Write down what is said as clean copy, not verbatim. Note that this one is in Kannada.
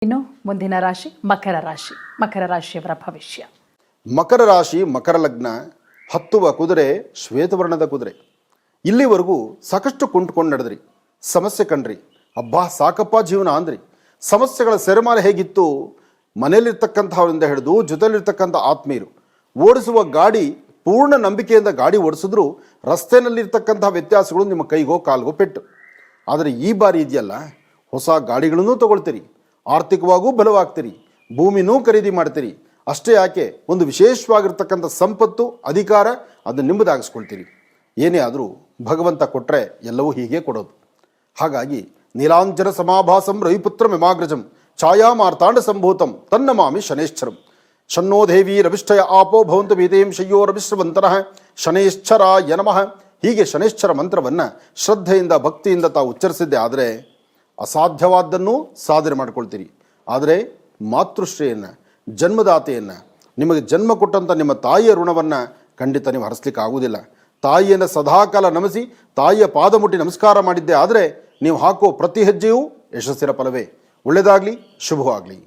ಇನ್ನು ಮುಂದಿನ ರಾಶಿ ಮಕರ ರಾಶಿ. ಮಕರ ರಾಶಿಯವರ ಭವಿಷ್ಯ. ಮಕರ ರಾಶಿ ಮಕರ ಲಗ್ನ, ಹತ್ತುವ ಕುದುರೆ ಶ್ವೇತವರ್ಣದ ಕುದುರೆ. ಇಲ್ಲಿವರೆಗೂ ಸಾಕಷ್ಟು ಕುಂಟ್ಕೊಂಡು ನಡೆದ್ರಿ, ಸಮಸ್ಯೆ ಕಂಡ್ರಿ, ಅಬ್ಬಾ ಸಾಕಪ್ಪ ಜೀವನ ಅಂದ್ರಿ. ಸಮಸ್ಯೆಗಳ ಸೆರೆಮಾಲೆ ಹೇಗಿತ್ತು? ಮನೆಯಲ್ಲಿರ್ತಕ್ಕಂಥವರಿಂದ ಹಿಡಿದು ಜೊತೆಯಲ್ಲಿರ್ತಕ್ಕಂಥ ಆತ್ಮೀಯರು ಓಡಿಸುವ ಗಾಡಿ, ಪೂರ್ಣ ನಂಬಿಕೆಯಿಂದ ಗಾಡಿ ಓಡಿಸಿದ್ರು ರಸ್ತೆಯಲ್ಲಿರ್ತಕ್ಕಂಥ ವ್ಯತ್ಯಾಸಗಳು ನಿಮ್ಮ ಕೈಗೋ ಕಾಲ್ಗೋ ಪೆಟ್ಟು. ಆದರೆ ಈ ಬಾರಿ ಇದೆಯಲ್ಲ, ಹೊಸ ಗಾಡಿಗಳನ್ನೂ ತಗೊಳ್ತೀರಿ, ಆರ್ಥಿಕವಾಗೂ ಬಲವಾಗ್ತೀರಿ, ಭೂಮಿನೂ ಖರೀದಿ ಮಾಡ್ತೀರಿ. ಅಷ್ಟೇ ಯಾಕೆ, ಒಂದು ವಿಶೇಷವಾಗಿರ್ತಕ್ಕಂಥ ಸಂಪತ್ತು, ಅಧಿಕಾರ ಅದನ್ನು ನಿಮ್ಮದಾಗಿಸ್ಕೊಳ್ತೀರಿ. ಏನೇ ಆದರೂ ಭಗವಂತ ಕೊಟ್ಟರೆ ಎಲ್ಲವೂ ಹೀಗೆ ಕೊಡೋದು. ಹಾಗಾಗಿ ನೀಲಾಂಜನ ಸಮಾಭಾಸಂ ರವಿಪುತ್ರ ಮಿಮಾಗ್ರಜಂ ಛಾಯಾ ಮಾರ್ತಾಂಡ ಸಂಭೂತಂ ತನ್ನಮಾಮಿ ಶನೇಶ್ಚರಂ. ಶನ್ನೋ ದೇವಿ ರವಿಷ್ಠಯ ಆಪೋ ಭವಂತು ಭೀತೇಂ ಶಯ್ಯೋ ರವಿಶ್ರವಂತನಃ ಶನೇಶ್ಚರಾಯ ನಮಃ. ಹೀಗೆ ಶನೇಶ್ಚರ ಮಂತ್ರವನ್ನು ಶ್ರದ್ಧೆಯಿಂದ ಭಕ್ತಿಯಿಂದ ತಾವು ಉಚ್ಚರಿಸಿದ್ದೆ ಆದರೆ ಅಸಾಧ್ಯವಾದ್ದನ್ನು ಸಾಧನೆ ಮಾಡ್ಕೊಳ್ತೀರಿ. ಆದರೆ ಮಾತೃಶ್ರೀಯನ್ನು, ಜನ್ಮದಾತೆಯನ್ನು, ನಿಮಗೆ ಜನ್ಮ ಕೊಟ್ಟಂಥ ನಿಮ್ಮ ತಾಯಿಯ ಋಣವನ್ನು ಖಂಡಿತ ನೀವು ಹರಿಸ್ಲಿಕ್ಕೆ ಆಗುವುದಿಲ್ಲ. ತಾಯಿಯನ್ನು ಸದಾಕಾಲ ನಮಿಸಿ ತಾಯಿಯ ಪಾದ ಮುಟ್ಟಿ ನಮಸ್ಕಾರ ಮಾಡಿದ್ದೆ ಆದರೆ ನೀವು ಹಾಕೋ ಪ್ರತಿ ಹೆಜ್ಜೆಯೂ ಯಶಸ್ಸಿನ ಫಲವೇ. ಒಳ್ಳೆಯದಾಗಲಿ, ಶುಭವಾಗಲಿ.